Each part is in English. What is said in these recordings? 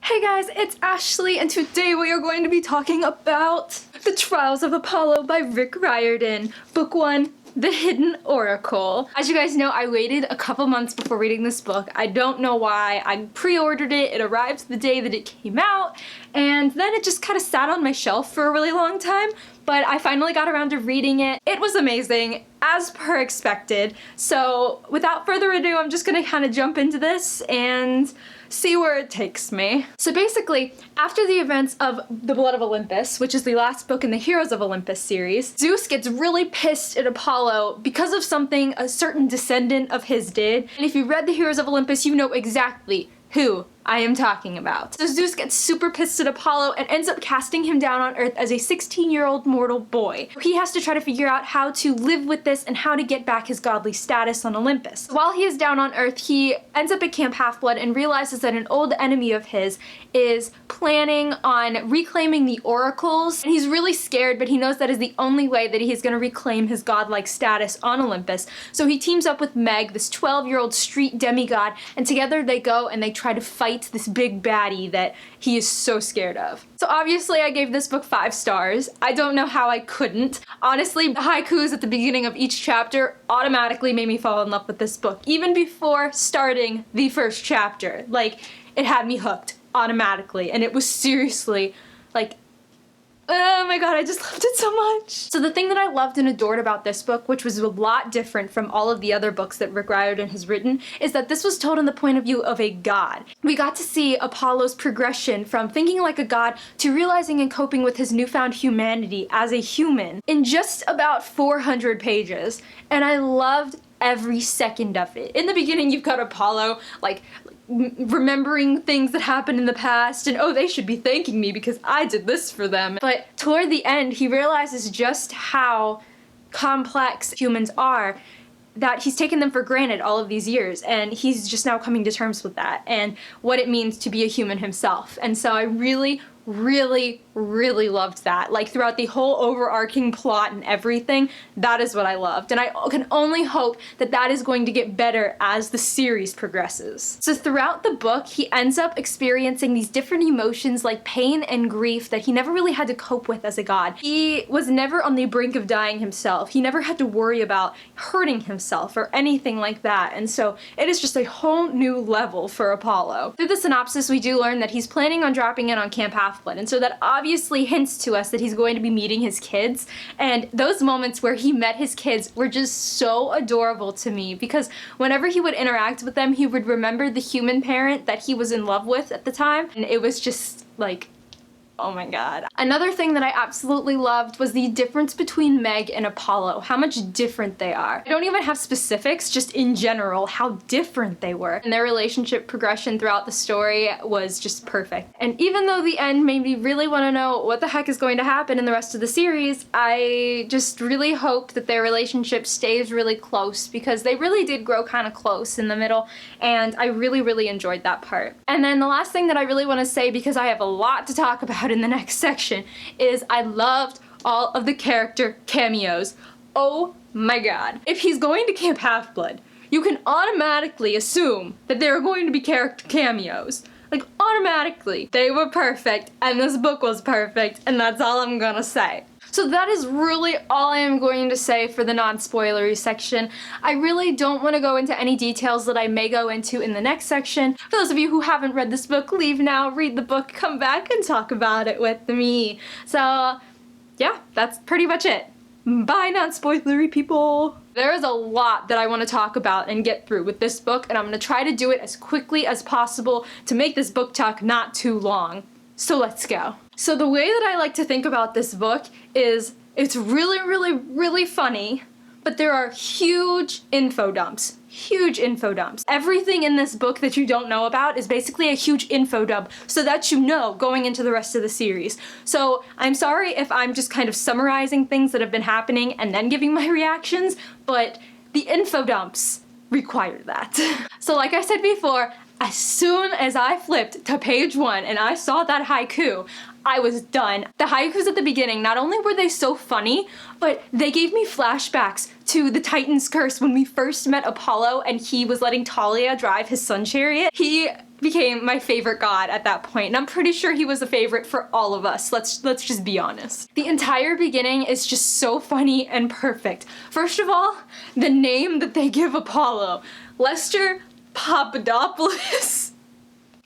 Hey guys, it's Ashley, and today we are going to be talking about The Trials of Apollo by Riordan, Book 1, The Hidden Oracle. As you guys know, I waited a couple months before reading this book. I don't know why. I pre-ordered it, it arrived the day that it came out, and then it just kind of sat on my shelf for a really long time, but I finally got around to reading it. It was amazing, as per expected. So without further ado, I'm just gonna kind of jump into this and see where it takes me. So basically, after the events of The Blood of Olympus, which is the last book in the Heroes of Olympus series, Zeus gets really pissed at Apollo because of something a certain descendant of his did. And if you read the Heroes of Olympus, you know exactly who I am talking about. So Zeus gets super pissed at Apollo and ends up casting him down on Earth as a 16-year-old mortal boy. He has to try to figure out how to live with this and how to get back his godly status on Olympus. While he is down on Earth, he ends up at Camp Half-Blood and realizes that an old enemy of his is planning on reclaiming the oracles. And he's really scared, but he knows that is the only way that he's going to reclaim his godlike status on Olympus. So he teams up with Meg, this 12-year-old street demigod, and together they go and they try to fight this big baddie that he is so scared of. So obviously I gave this book 5 stars. I don't know how I couldn't. Honestly, the haikus at the beginning of each chapter automatically made me fall in love with this book, even before starting the first chapter. Like, it had me hooked automatically, and it was seriously, like, oh my god, I just loved it so much. So the thing that I loved and adored about this book, which was a lot different from all of the other books that Rick Riordan has written, is that this was told in the point of view of a god. We got to see Apollo's progression from thinking like a god to realizing and coping with his newfound humanity as a human in just about 400 pages. And I loved every second of it. In the beginning, you've got Apollo, like, remembering things that happened in the past and, oh, they should be thanking me because I did this for them. But toward the end, he realizes just how complex humans are, that he's taken them for granted all of these years, and he's just now coming to terms with that and what it means to be a human himself. And so I really loved that. Like, throughout the whole overarching plot and everything, that is what I loved. And I can only hope that that is going to get better as the series progresses. So throughout the book, he ends up experiencing these different emotions like pain and grief that he never really had to cope with as a god. He was never on the brink of dying himself. He never had to worry about hurting himself or anything like that. And so it is just a whole new level for Apollo. Through the synopsis, we do learn that he's planning on dropping in on Camp Half-Blood, and so that obviously hints to us that he's going to be meeting his kids. And those moments where he met his kids were just so adorable to me, because whenever he would interact with them, he would remember the human parent that he was in love with at the time, and it was just like, oh my god. Another thing that I absolutely loved was the difference between Meg and Apollo, how much different they are. I don't even have specifics, just in general, how different they were. And their relationship progression throughout the story was just perfect. And even though the end made me really want to know what the heck is going to happen in the rest of the series, I just really hope that their relationship stays really close, because they really did grow kind of close in the middle, and I really enjoyed that part. And then the last thing that I really want to say, because I have a lot to talk about in the next section, is I loved all of the character cameos. Oh my god. If he's going to Camp Half-Blood, you can automatically assume that there are going to be character cameos. Like, automatically. They were perfect, and this book was perfect, and that's all I'm gonna say. So that is really all I am going to say for the non-spoilery section. I really don't want to go into any details that I may go into in the next section. For those of you who haven't read this book, leave now, read the book, come back and talk about it with me. So yeah, that's pretty much it. Bye, non-spoilery people! There is a lot that I want to talk about and get through with this book, and I'm going to try to do it as quickly as possible to make this book talk not too long. So let's go. So the way that I like to think about this book is it's really funny, but there are huge info dumps. Huge info dumps. Everything in this book that you don't know about is basically a huge info dump, so that you know going into the rest of the series. So I'm sorry if I'm just kind of summarizing things that have been happening and then giving my reactions, but the info dumps require that. So like I said before, as soon as I flipped to page 1 and I saw that haiku, I was done. The haikus at the beginning, not only were they so funny, but they gave me flashbacks to the Titan's Curse when we first met Apollo and he was letting Talia drive his sun chariot. He became my favorite god at that point, and I'm pretty sure he was a favorite for all of us. Let's just be honest. The entire beginning is just so funny and perfect. First of all, the name that they give Apollo, Lester Papadopoulos.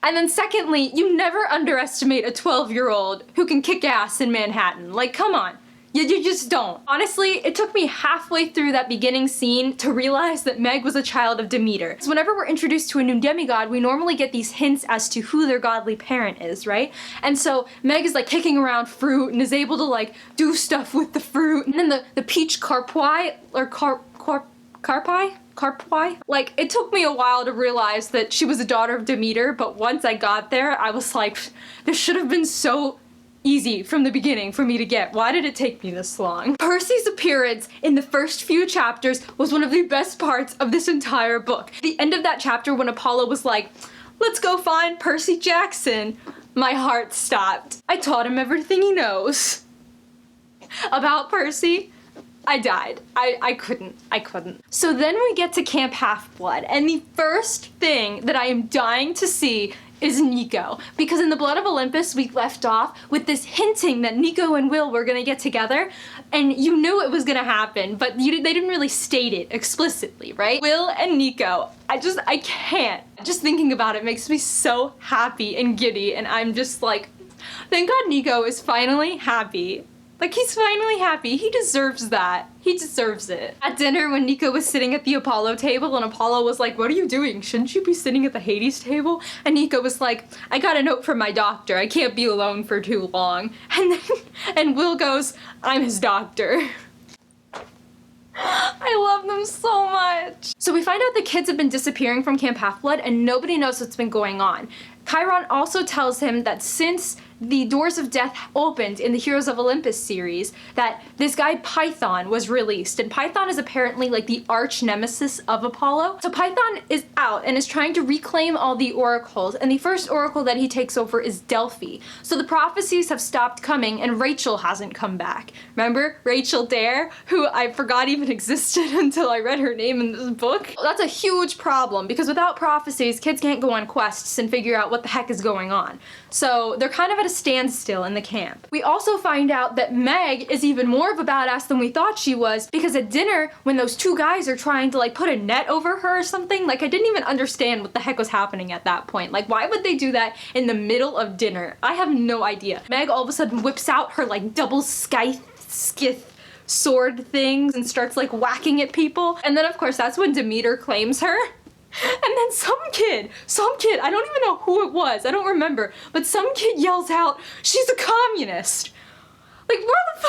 And then secondly, you never underestimate a 12-year-old who can kick ass in Manhattan. Like, come on. You just don't. Honestly, it took me halfway through that beginning scene to realize that Meg was a child of Demeter. So whenever we're introduced to a new demigod, we normally get these hints as to who their godly parent is, right? And so Meg is like kicking around fruit and is able to like do stuff with the fruit. And then the peach carpi, or carpi? Like, it took me a while to realize that she was a daughter of Demeter, but once I got there, I was like, this should have been so easy from the beginning for me to get. Why did it take me this long? Percy's appearance in the first few chapters was one of the best parts of this entire book. The end of that chapter when Apollo was like, let's go find Percy Jackson, my heart stopped. I taught him everything he knows about Percy. I died. I couldn't. So then we get to Camp Half-Blood, and the first thing that I am dying to see is Nico. Because in the Blood of Olympus, we left off with this hinting that Nico and Will were gonna get together, and you knew it was gonna happen, but they didn't really state it explicitly, right? Will and Nico, I can't. Just thinking about it makes me so happy and giddy, and I'm just like, thank God Nico is finally happy. Like, he's finally happy. He deserves that. He deserves it. At dinner, when Nico was sitting at the Apollo table and Apollo was like, what are you doing? Shouldn't you be sitting at the Hades table? And Nico was like, I got a note from my doctor. I can't be alone for too long. And Will goes, I'm his doctor. I love them so much. So we find out the kids have been disappearing from Camp Half-Blood and nobody knows what's been going on. Chiron also tells him that since the Doors of Death opened in the Heroes of Olympus series, that this guy Python was released, and Python is apparently like the arch nemesis of Apollo. So Python is out and is trying to reclaim all the oracles, and the first oracle that he takes over is Delphi. So the prophecies have stopped coming and Rachel hasn't come back. Remember Rachel Dare, who I forgot even existed until I read her name in this book? That's a huge problem because without prophecies, kids can't go on quests and figure out what the heck is going on. So they're kind of at a standstill in the camp. We also find out that Meg is even more of a badass than we thought she was, because at dinner, when those two guys are trying to like put a net over her or something, like I didn't even understand what the heck was happening at that point. Like, why would they do that in the middle of dinner? I have no idea. Meg all of a sudden whips out her like double skith sword things and starts like whacking at people. And then of course that's when Demeter claims her. And then some kid, I don't even know who it was, I don't remember, but some kid yells out, she's a communist. Like, where the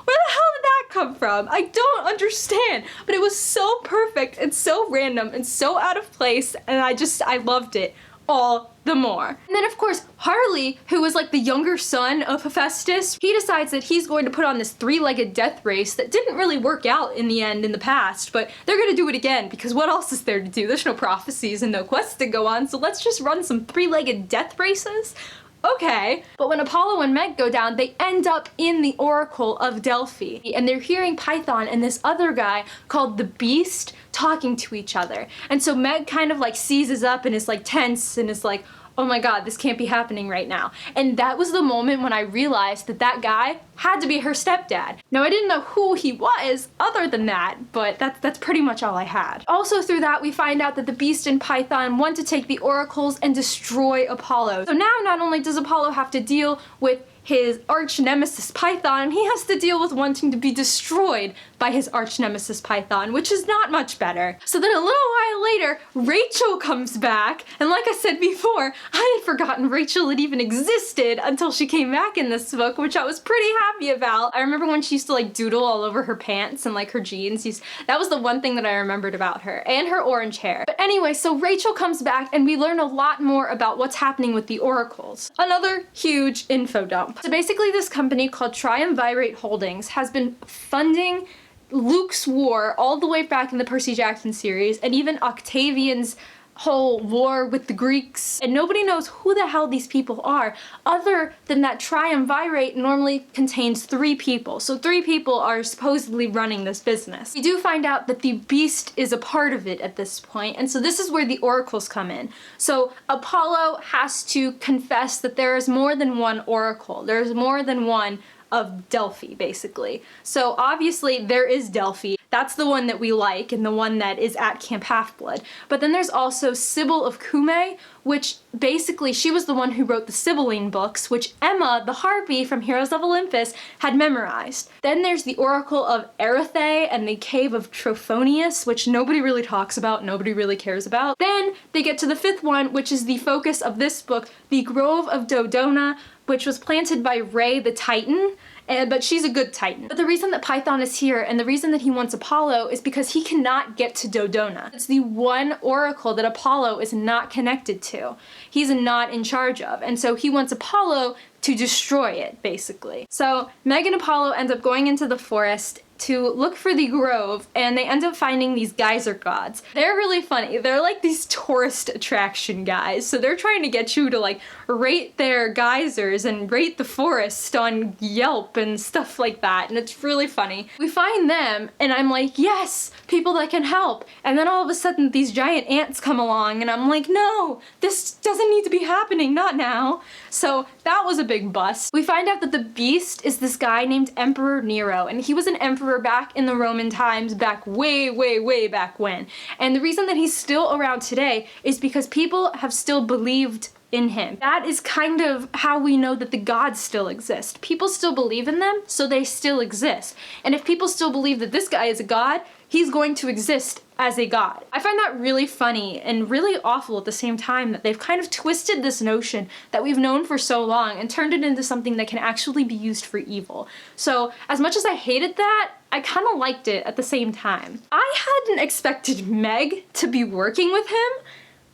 hell did that come from? I don't understand, but it was so perfect and so random and so out of place, and I loved it all the more. And then of course, Harley, who was like the younger son of Hephaestus, he decides that he's going to put on this three-legged death race that didn't really work out in the end in the past, but they're gonna do it again because what else is there to do? There's no prophecies and no quests to go on, so let's just run some three-legged death races? Okay. But when Apollo and Meg go down, they end up in the Oracle of Delphi. And they're hearing Python and this other guy called the Beast talking to each other. And so Meg kind of like seizes up and is like tense and is like, oh my god, this can't be happening right now. And that was the moment when I realized that that guy had to be her stepdad. Now, I didn't know who he was other than that, but that's pretty much all I had. Also through that, we find out that the Beast and Python want to take the oracles and destroy Apollo. So now not only does Apollo have to deal with his arch nemesis Python, he has to deal with wanting to be destroyed by his arch nemesis Python, which is not much better. So then a little while later, Rachel comes back, and like I said before, I had forgotten Rachel had even existed until she came back in this book, which I was pretty happy about. I remember when she used to like doodle all over her pants and like her jeans. That was the one thing that I remembered about her, and her orange hair. But anyway, so Rachel comes back and we learn a lot more about what's happening with the oracles. Another huge info dump. So basically this company called Triumvirate Holdings has been funding Luke's war all the way back in the Percy Jackson series, and even Octavian's whole war with the Greeks, and nobody knows who the hell these people are, other than that triumvirate normally contains 3 people. So 3 people are supposedly running this business. We do find out that the beast is a part of it at this point, and so this is where the oracles come in. So Apollo has to confess that there is more than one oracle. There's more than one of Delphi, basically. So obviously there is Delphi. That's the one that we like and the one that is at Camp Half-Blood. But then there's also Sybil of Cumae, which basically she was the one who wrote the Sibylline books, which Emma, the harpy from Heroes of Olympus, had memorized. Then there's the Oracle of Erythe and the Cave of Trophonius, which nobody really talks about, nobody really cares about. Then they get to the 5th one, which is the focus of this book, the Grove of Dodona, which was planted by Ray the Titan, but she's a good Titan. But the reason that Python is here and the reason that he wants Apollo is because he cannot get to Dodona. It's the one oracle that Apollo is not connected to. He's not in charge of, and so he wants Apollo to destroy it, basically. So Meg and Apollo end up going into the forest to look for the grove, and they end up finding these geyser gods. They're really funny. They're like these tourist attraction guys, so they're trying to get you to like rate their geysers and rate the forest on Yelp and stuff like that, and it's really funny. We find them, and I'm like, yes, people that can help, and then all of a sudden these giant ants come along, and I'm like, no, this doesn't need to be happening, not now. So that was a big bust. We find out that the beast is this guy named Emperor Nero, and he was an emperor back in the Roman times, back way back when. And the reason that he's still around today is because people have still believed in him. That is kind of how we know that the gods still exist. People still believe in them, so they still exist. And if people still believe that this guy is a god, he's going to exist as a god. I find that really funny and really awful at the same time, that they've kind of twisted this notion that we've known for so long and turned it into something that can actually be used for evil. So as much as I hated that, I kind of liked it at the same time. I hadn't expected Meg to be working with him.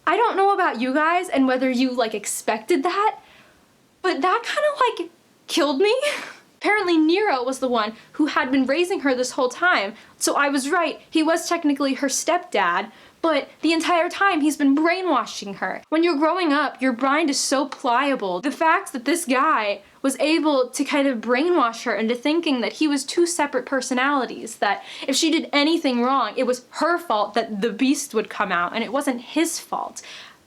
I don't know about you guys and whether you like expected that, but that kind of like killed me. Apparently Nero was the one who had been raising her this whole time, so I was right. He was technically her stepdad, but the entire time he's been brainwashing her. When you're growing up, your mind is so pliable. The fact that this guy was able to kind of brainwash her into thinking that he was 2 separate personalities, that if she did anything wrong, it was her fault that the beast would come out, and it wasn't his fault.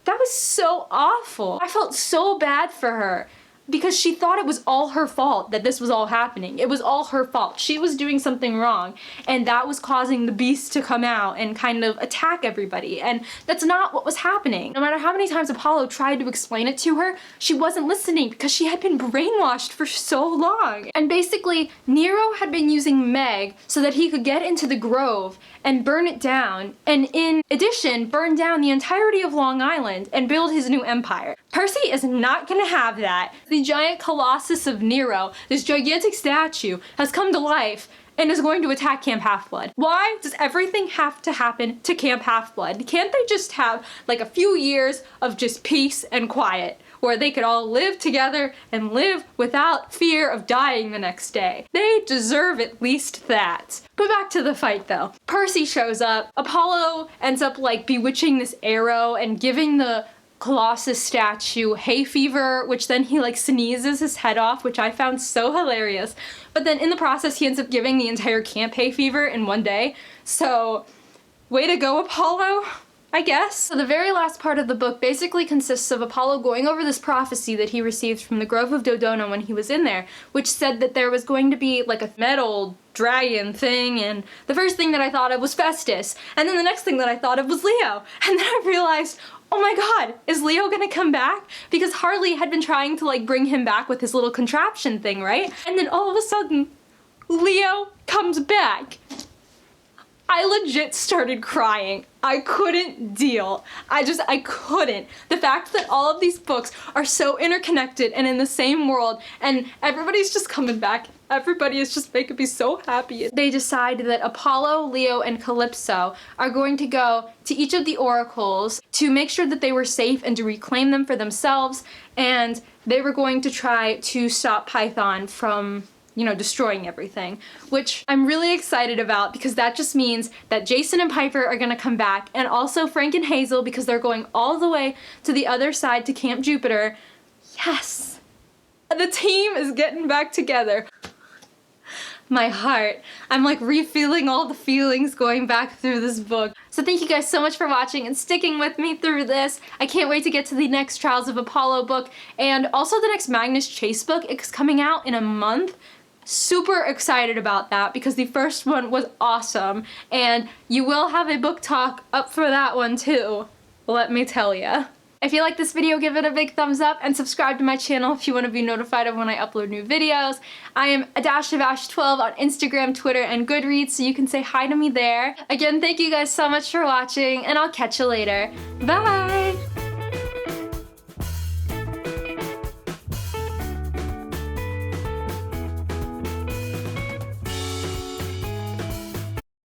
That was so awful. I felt so bad for her, because she thought it was all her fault that this was all happening. It was all her fault. She was doing something wrong, and that was causing the beast to come out and kind of attack everybody, and that's not what was happening. No matter how many times Apollo tried to explain it to her, she wasn't listening because she had been brainwashed for so long. And basically, Nero had been using Meg so that he could get into the grove and burn it down, and in addition, burn down the entirety of Long Island and build his new empire. Percy is not gonna have that. The giant Colossus of Nero, this gigantic statue, has come to life and is going to attack Camp Half-Blood. Why does everything have to happen to Camp Half-Blood? Can't they just have like a few years of just peace and quiet, where they could all live together and live without fear of dying the next day? They deserve at least that. But back to the fight though. Percy shows up. Apollo ends up like bewitching this arrow and giving the Colossus statue hay fever, which then he like sneezes his head off, which I found so hilarious. But then in the process, he ends up giving the entire camp hay fever in one day. So, way to go, Apollo, I guess. So the very last part of the book basically consists of Apollo going over this prophecy that he received from the Grove of Dodona when he was in there, which said that there was going to be like a metal dragon thing, and the first thing that I thought of was Festus, and then the next thing that I thought of was Leo, and then I realized, oh my god, is Leo gonna come back? Because Harley had been trying to like bring him back with his little contraption thing, right? And then all of a sudden, Leo comes back. I legit started crying. I couldn't deal. I couldn't. The fact that all of these books are so interconnected and in the same world, and everybody's just coming back. Everybody is just making me so happy. They decide that Apollo, Leo, and Calypso are going to go to each of the oracles to make sure that they were safe and to reclaim them for themselves, and they were going to try to stop Python from you know, destroying everything, which I'm really excited about because that just means that Jason and Piper are gonna come back, and also Frank and Hazel because they're going all the way to the other side to Camp Jupiter. Yes! The team is getting back together. My heart. I'm like refeeling all the feelings going back through this book. So thank you guys so much for watching and sticking with me through this. I can't wait to get to the next Trials of Apollo book, and also the next Magnus Chase book. It's coming out in a month. Super excited about that because the first one was awesome, and you will have a book talk up for that one too, let me tell ya. If you like this video, give it a big thumbs up and subscribe to my channel if you want to be notified of when I upload new videos. I am adash12 on Instagram, Twitter, and Goodreads, so you can say hi to me there. Again, thank you guys so much for watching, and I'll catch you later. Bye!